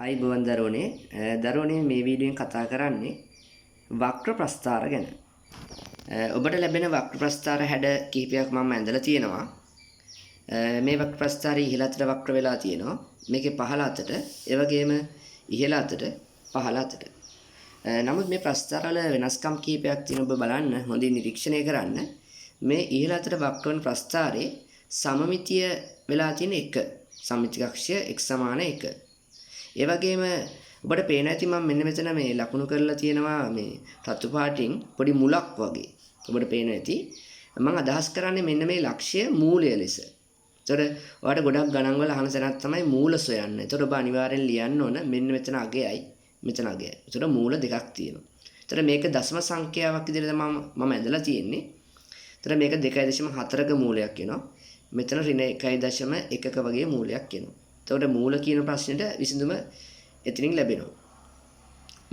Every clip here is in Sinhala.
අයිබෝවන් දරුවනේ මේ වීඩියෝෙන් කතා කරන්නේ වක්‍ර ප්‍රස්ථාර ගැන. ඔබට ලැබෙන වක්‍ර ප්‍රස්ථාර හැඩ කීපයක් මම ඇඳලා තියෙනවා. මේ වක්‍ර ප්‍රස්ථාරය ඉහළ අතට වක්‍ර වෙලා තියෙනවා. මේකේ පහළ අතට, ඒ වගේම ඉහළ අතට, පහළ අතට. නමුත් මේ ප්‍රස්ථාර වල වෙනස්කම් කීපයක් තියෙන ඔබ බලන්න, හොඳින් නිරීක්ෂණය කරන්න. මේ ඉහළ අතට වක්‍ර වන ප්‍රස්ථාරයේ සමමිතිය වෙලා තියෙන එක. සමමිතික අක්ෂය x සමාන 1. ඒ වගේම ඔබට පේන ඇති මම මෙන්න මෙතන මේ ලකුණු කරලා තියෙනවා මේ රතු පාටින් පොඩි මුලක් වගේ. ඔබට පේන ඇති මම අදහස් කරන්නේ මෙන්න මේ ලක්ෂ්‍ය මූලය ලෙස. ඒතර ඔයාලට ගොඩක් ගණන් වල අහන සැනක් තමයි මූල සොයන්න. ඒතර ඔබ අනිවාර්යෙන් ලියන්න ඕන මෙන්න මෙතන අගයයි මෙතන අගයයි. ඒතර මූල දෙකක් තියෙනවා. ඒතර මේක දශම සංඛ්‍යාවක් විදිහට මම ඇදලා තියෙන්නේ. ඒතර මේක 2.4ක මූලයක් වෙනවා. මෙතන ඍණ 1.1ක වගේ මූලයක් වෙනවා. එතකොට මූල කියන ප්‍රශ්නෙට විසඳුම එතනින් ලැබෙනවා.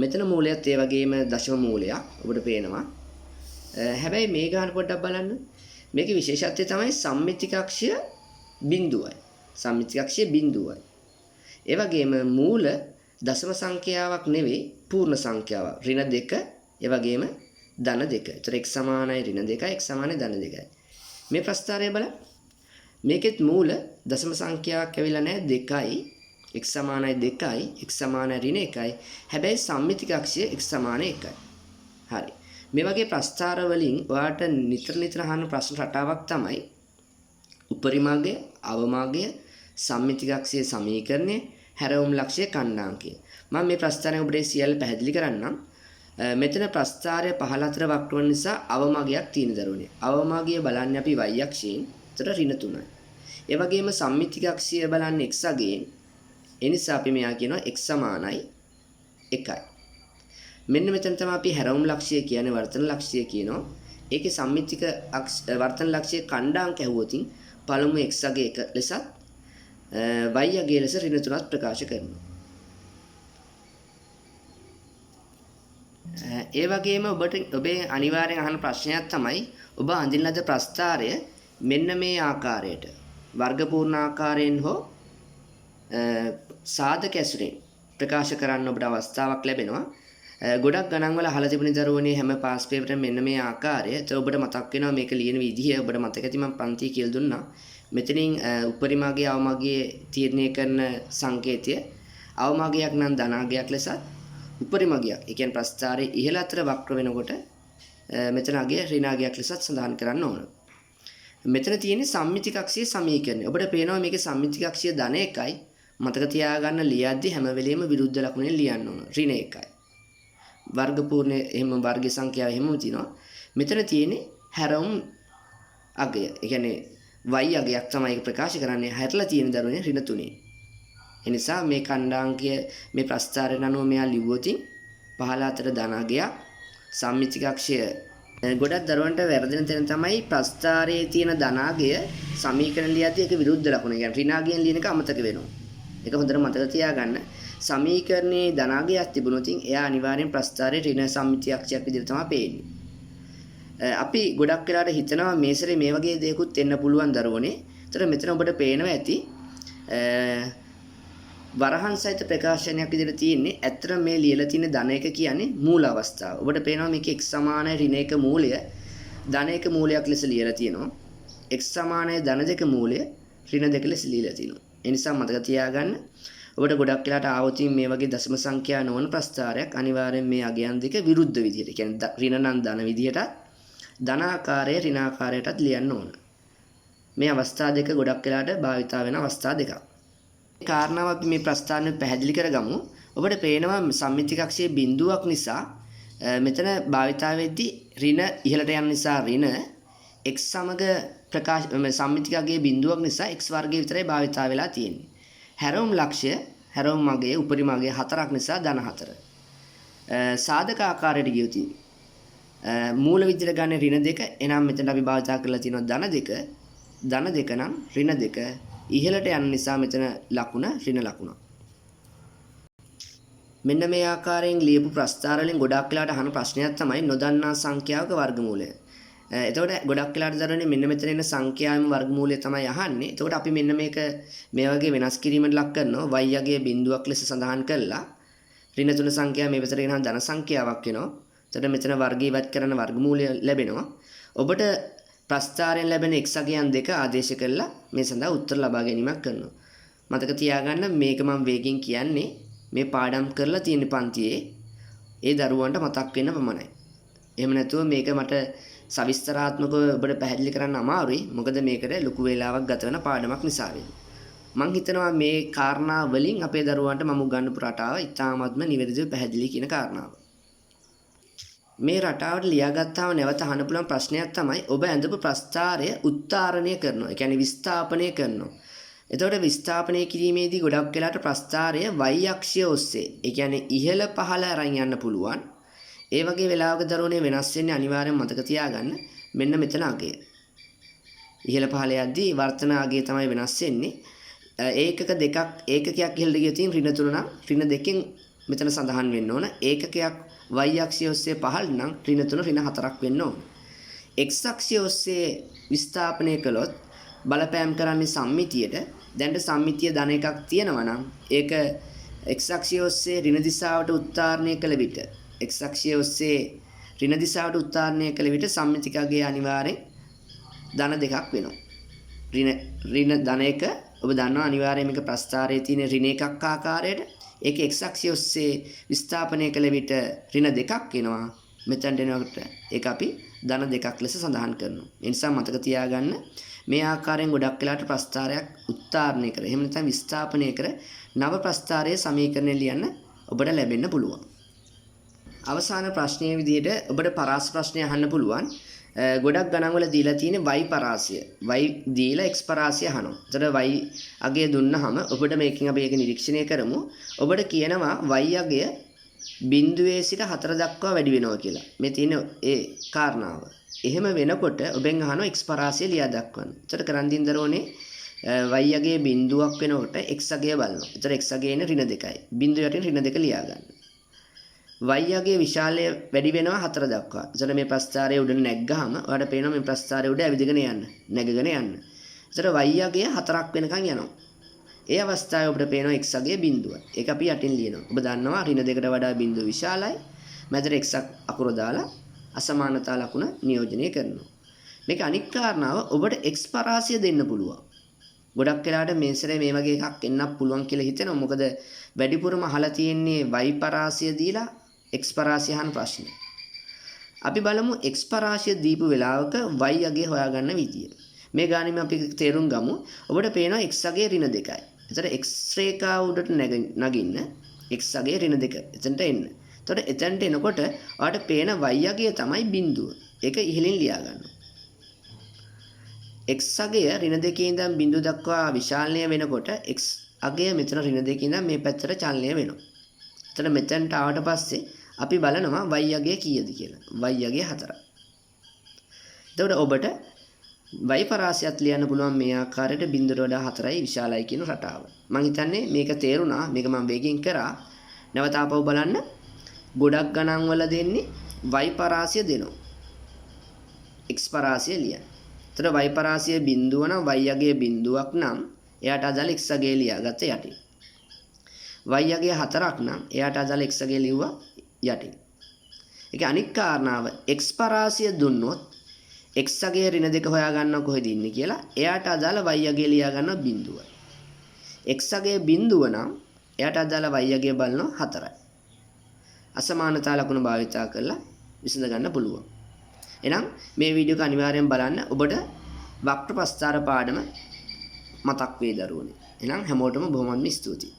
මෙතන මූලයත් ඒ වගේම දශම මූලයක් ඔබට පේනවා. හැබැයි මේ ගාන පොඩ්ඩක් බලන්න. මේකේ විශේෂත්වය තමයි සම්මිතික අක්ෂය බිඳුවයි. සම්මිතික අක්ෂය බිඳුවයි. ඒ වගේම මූල දශම සංඛ්‍යාවක් නෙවෙයි පූර්ණ සංඛ්‍යාවක්. ඍණ 2 ඒ වගේම ධන 2. ඒතර x සමානයි ඍණ 2යි x සමානයි ධන 2යි. මේ ප්‍රස්ථාරය බලන්න. මේකෙත් මූල දශම සංඛ්‍යාවක් ඇවිල්ලා නැහැ 2යි x සමානයි 2යි x සමානයි ඍණ 1යි. හැබැයි සම්මිතික අක්ෂය x සමාන 1යි. හරි. මේ වගේ ප්‍රස්ථාර වලින් ඔයාලට නිතර අහන ප්‍රශ්න රටාවක් තමයි උපරිමාගය, අවමාගය, සම්මිතික අක්ෂයේ සමීකරණය, හැරවුම් ලක්ෂය ඛණ්ඩාංකය. මම මේ ප්‍රස්ථාරය ඔබට සියල්ල පැහැදිලි කරන්නම්. මෙතන ප්‍රස්ථාරය පහළ අතර වක්‍ර වන නිසා අවමාගයක් තියෙන දරුවනේ. අවමාගය බලන්නේ අපි y අක්ෂයෙන්. ඒතර ඍණ 3යි. ඒ වගේම සම්මිතික අක්ෂය බලන්නේ x අගයෙන්. ඒ නිසා අපි මෙයා කියනවා x සමානයි 1යි. මෙන්න මෙතන තමයි අපි හැරවුම් ලක්ෂය කියන්නේ වර්තන ලක්ෂය කියනවා. ඒකේ සම්මිතික වර්තන ලක්ෂයේ ඛණ්ඩාංක ඇහුවොතින් පළමු x අගය 1 ලෙසත් y අගය ලෙස ඍණ 3ත් ප්‍රකාශ කරනවා. ඒ වගේම ඔබේ අනිවාර්යෙන් අහන ප්‍රශ්නයක් තමයි ඔබ අඳින ලද ප්‍රස්ථාරය මෙන්න මේ ආකාරයට වර්ග පූර්ණ ආකාරයෙන් හෝ සාධක ඇසුරෙන් ප්‍රකාශ කරන්න ඔබට අවස්ථාවක් ලැබෙනවා. ගොඩක් ගණන් වල අහලා තිබුණේ දරුවනේ හැම පාස් පේපරෙම මෙන්න මේ ආකාරය. ඒත් ඔබට මතක් වෙනවා මේක ලියන විදිහ ඔබට මතක ඇති මම පන්ති කියලා දුන්නා. මෙතනින් උපරිමාගයේ අවමාගයේ තීරණය කරන සංකේතය අවමාගයක් නම් ධනාගයක් ලෙසත් උපරිමාගයක්. ඒ කියන්නේ ප්‍රස්ථාරයේ ඉහළ අතර වක්‍ර වෙනකොට මෙතන අගය ඍණාගයක් ලෙසත් සඳහන් කරන්න ඕන. මෙතන තියෙන්නේ සම්මිතික අක්ෂයේ සමීකරණය. ඔබට පේනවා මේකේ සම්මිතික අක්ෂය ධන 1යි. මතක තියාගන්න ලියද්දි හැම වෙලෙම විරුද්ධ ලකුණෙන් ලියන්න ඕන. ඍණ 1යි. වර්ග පූර්ණ එහෙම වර්ග සංඛ්‍යාව එහෙමම තියෙනවා. මෙතන තියෙන්නේ හැරවුම් අගය. ඒ කියන්නේ y අගයක් තමයි ඒක ප්‍රකාශ කරන්නේ. හැරලා තියෙන දරුවනේ ඍණ 3. ඒ නිසා මේ ඛණ්ඩාංකය මේ ප්‍රස්ථාරයෙන් අනුව මෙයා ලිව්වොතින් පහළ අතට ධන අගයක් සම්මිතික අක්ෂය ගොඩක් දරුවන්ට වැරදෙන තැන තමයි ප්‍රස්ථාරයේ තියෙන ධනාගය සමීකරණ ලියද්දී ඒක විරුද්ධ ලකුණ. කියන්නේ ඍණාගයෙන් ලියන එක අමතක වෙනවා. ඒක හොඳට මතක තියාගන්න. සමීකරණයේ ධනාගයක් තිබුණොත් එයා අනිවාර්යෙන් ප්‍රස්ථාරයේ ඍණ සම්මිතිය අක්ෂයක් විදිහට තමයි පේන්නේ. අපි ගොඩක් වෙලාවට හිතනවා මේ සැරේ මේ වගේ දෙයක්ත් එන්න පුළුවන් දරුවනේ. ඒතර මෙතන ඔබට පේනවා ඇති වරහන් සහිත ප්‍රකාශනයක් විදිහට තියෙන්නේ. ඇත්තට මේ ලියලා තියෙන ධන 1 කියන්නේ මූල අවස්ථාව. ඔබට පේනවා මේක x සමානයි ඍණ 1 මූලය ධන 1 මූලයක් ලෙස ලියලා තියෙනවා. x සමානයි ධන 2 මූලය ඍණ 2 ලෙස ලියලා තියෙනවා. ඒ නිසා මතක තියාගන්න. ඔබට ගොඩක් වෙලාට ආවොතින් මේ වගේ දශම සංඛ්‍යා නොවන ප්‍රස්ථාරයක් අනිවාර්යෙන් මේ අගයන් දෙක විරුද්ධ විදිහට. කියන්නේ ඍණ නම් ධන විදිහටත් ධනාකාරය ඍණාකාරයටත් ලියන්න ඕන. මේ අවස්ථා දෙක ගොඩක් වෙලාට භාවිතා වෙන අවස්ථා දෙකක්. කාරණාව අපි මේ ප්‍රස්ථාරයෙන් පැහැදිලි කරගමු. ඔබට පේනවා සම්මිතික අක්ෂයේ බිඳුවක් නිසා මෙතන භාවිතා වෙද්දී ඍණ ඉහළට යන නිසා ඍණ x සමග ප්‍රකාශ සම්මිතික අගයේ බිඳුවක් නිසා x වර්ගය විතරයි භාවිතා වෙලා තියෙන්නේ. හැරවුම් ලක්ෂය හැරවුම් අගයේ උපරිමාගයේ 4ක් නිසා ධන 4. සාධක ආකාරයට ගියොත් මූල විදිහට ගන්න ඍණ 2. එනම් මෙතන අපි භාවිතා කරලා තියෙනවා ධන 2. ධන 2 නම් ඍණ 2 ඉහළට යන නිසා මෙතන ලකුණ ඍණ ලකුණ. මෙන්න මේ ආකාරයෙන් ලියපු ප්‍රස්ථාර වලින් ගොඩක් වෙලාට අහන ප්‍රශ්නයක් තමයි නොදන්නා සංඛ්‍යාවක වර්ගමූලය. එතකොට ගොඩක් වෙලාට දරුවනේ මෙන්න මෙතන එන සංඛ්‍යාවෙන් වර්ගමූලය තමයි අහන්නේ. එතකොට අපි මෙන්න මේක මේ වගේ වෙනස් කිරීමකට ලක් කරනවා. y යගේ බිඳුවක් ලෙස සඳහන් කළා. ඍණ 3 සංඛ්‍යාව මේ පැත්තට ගෙනහම ධන සංඛ්‍යාවක් වෙනවා. එතකොට මෙතන වර්ගීවත් කරන වර්ගමූලය ලැබෙනවා. ඔබට ප්‍රස්ථාරයෙන් ලැබෙන x අගයන් දෙක ආදේශ කරලා මේ සඳහා උත්තර ලබා ගැනීමක් කරනවා. මතක තියාගන්න මේක මම වේගෙන් කියන්නේ මේ පාඩම් කරලා තියෙන පන්තියේ ඒ දරුවන්ට මතක් වෙන්න පමණයි. එහෙම නැතුව මේක මට සවිස්තරාත්මකව ඔබට පැහැදිලි කරන්න අමාරුයි. මොකද මේකට ලොකු වේලාවක් ගත වෙන පාඩමක් නිසා වෙන්නේ. මම හිතනවා මේ කාරණා වලින් අපේ දරුවන්ට මම උගන්වපු රටාව ඉතාමත්ම නිවැරදිව පැහැදිලි කියන කාරණාව. මේ රටාවට ලියාගත්තාම නැවත අහන්න පුළුවන් ප්‍රශ්නයක් තමයි ඔබ ඇඳපු ප්‍රස්ථාරය උත්තරණය කරනවා. ඒ කියන්නේ විස්ථාපනය කරනවා. එතකොට විස්ථාපනය කිරීමේදී ගොඩක් වෙලාට ප්‍රස්ථාරය y අක්ෂය ඔස්සේ, ඒ කියන්නේ ඉහළ පහළ අරන් යන්න පුළුවන්. ඒ වගේ වෙලාවක දරුවනේ වෙනස් වෙන්නේ අනිවාර්යෙන් මතක තියාගන්න. මෙන්න මෙතන අගය. ඉහළ පහළ යද්දී වර්තන අගය තමයි වෙනස් වෙන්නේ. ඒකක දෙකක් ඒකකයක් ඉහළට ගියොත් ඍණ 3 නම් ඍණ 2කින් මෙතන සඳහන් වෙන්න ඕන. ඒකකයක් y අක්ෂය ඔස්සේ පහළ නම් ඍණ 3 ඍණ 4ක් වෙන්න ඕන. x අක්ෂය ඔස්සේ විස්ථාපනය කළොත් බලපෑම් කරන්නේ සම්මිතියට. දැන් සම්මිතිය ධන එකක් තියෙනවා නම් ඒක x අක්ෂය ඔස්සේ ඍණ දිශාවට උත්තරණය කළ විට x අක්ෂය ඔස්සේ ඍණ දිශාවට උත්තරණය කළ විට සම්මිතිකගේ අනිවාර්යෙන් ධන දෙකක් වෙනවා. ඍණ ධන එක ඔබ දන්නවා අනිවාර්යයෙන් මේක ප්‍රස්ථාරයේ තියෙන ඍණ එකක් ආකාරයට. ඒක x අක්ෂය ඔස්සේ විස්ථාපනය කළ විට ඍණ දෙකක් එනවා. මෙතනට එනකොට ඒක අපි ධන දෙකක් ලෙස සඳහන් කරනවා. ඒ නිසා මතක තියාගන්න මේ ආකාරයෙන් ගොඩක් වෙලාට ප්‍රස්ථාරයක් උත්තරණය කර එහෙම නැත්නම් විස්ථාපනය කර නව ප්‍රස්ථාරයේ සමීකරණය ලියන්න ඔබට ලැබෙන්න පුළුවන්. අවසාන ප්‍රශ්නයේ විදිහට ඔබට පරාස ප්‍රශ්නය අහන්න පුළුවන්. ගොඩක් ගණන් වල දීලා තියෙන y පරාසය. y දීලා x පරාසය අහනවා. එතකොට y අගය දුන්නාම ඔබට මේකෙන් අපි ඒක නිරීක්ෂණය කරමු. ඔබට කියනවා y අගය බිඳුවේ සිට 4 දක්වා වැඩි වෙනවා කියලා. මේ තියෙන ඒ කාරණාව. එහෙම වෙනකොට ඔබෙන් අහනවා x පරාසය ලියා දක්වන්න. එතකොට කරන් දින් දරෝනේ y අගයේ බිඳුවක් වෙනකොට x අගය බලනවා. එතකොට x අගය එන්නේ ඍණ 2යි. බිඳුව යටින් ඍණ 2 ලියා ගන්න. y අගයේ විශාලය වැඩි වෙනවා 4 දක්වා. එතකොට මේ ප්‍රස්ථාරය උඩ නැග්ගාම ඔයාලට පේනවා මේ ප්‍රස්ථාරය උඩ ඇවිදගෙන යන්න. නැගගෙන යන්න. එතකොට y අගය 4ක් වෙනකන් යනවා. ඒ අවස්ථාවේ ඔබට පේනවා x අගයේ බිඳුව. ඒක අපි යටින් ලියනවා. ඔබ දන්නවා ඍණ 2කට වඩා බිඳුව විශාලයි. මැදට x අකුර දාලා අසමානතා ලකුණ නියෝජනය කරනවා. මේක අනික් කාරණාව ඔබට x පරාසය දෙන්න පුළුවන්. ගොඩක් වෙලාට මේ සැරේ මේ වගේ එකක් එන්නත් පුළුවන් කියලා හිතෙනවා. මොකද වැඩිපුරම අහලා තියෙන්නේ y පරාසය දීලා x පරාසය අහන ප්‍රශ්න. අපි බලමු x පරාසය දීපු වෙලාවක y අගය හොයාගන්න විදිය. මේ ගානෙම අපි තේරුම් ගමු. ඔබට පේනවා x අගය ඍණ 2යි. එතකොට x රේඛාව උඩට නගින්න x අගය ර්ණ 2. එතනට එන්න. එතකොට එතනට එනකොට ඔයාලට පේන y අගය තමයි බිඳුව. ඒක ඉහළින් ලියා ගන්න. x අගය ර්ණ 2 ඉඳන් බිඳුව දක්වා විශාලණය වෙනකොට x අගය මෙතන ර්ණ 2 ඉඳන් මේ පැත්තට චලනය වෙනවා. එතන මෙතනට ආවට පස්සේ අපි බලනවා y අගය කීයද කියලා. y අගය 4යි. එතකොට ඔබට y පරාසයත් ලියන්න පුළුවන් මේ ආකාරයට බිඳුවට වඩා 4යි විශාලයි කියන රටාව. මම හිතන්නේ මේක තේරුණා. මේක මම වේගෙන් කරා. නැවත ආපහු බලන්න. ගොඩක් ගණන් වල දෙන්නේ y පරාසය දෙනවා. x පරාසය ලියන්න. එතකොට y පරාසය බිඳුව නම් y අගයේ බිඳුවක් නම් එයාට අදාළ x අගය ලියාගත්ත යටින්. y අගය 4ක් නම් එයාට අදාළ x අගය ලිව්වා යටින්. ඒක අනික් කාරණාව x පරාසය දුන්නොත් x අගයේ ඍණ 2 හොයා ගන්නව කොහෙද ඉන්නේ කියලා එයාට අදාළ y අගය ලියා ගන්නවා බිඳුව. x අගයේ බිඳුව නම් එයාට අදාළ y අගය බලනවා 4යි. අසමානතා ලකුණ භාවිතා කරලා විසඳ ගන්න පුළුවන්. එහෙනම් මේ වීඩියෝ එක අනිවාර්යෙන් බලන්න. ඔබට වක්‍ර ප්‍රස්ථාර පාඩම මතක් වේ දරුවනේ. එහෙනම් හැමෝටම බොහොමත්ම ස්තුතියි.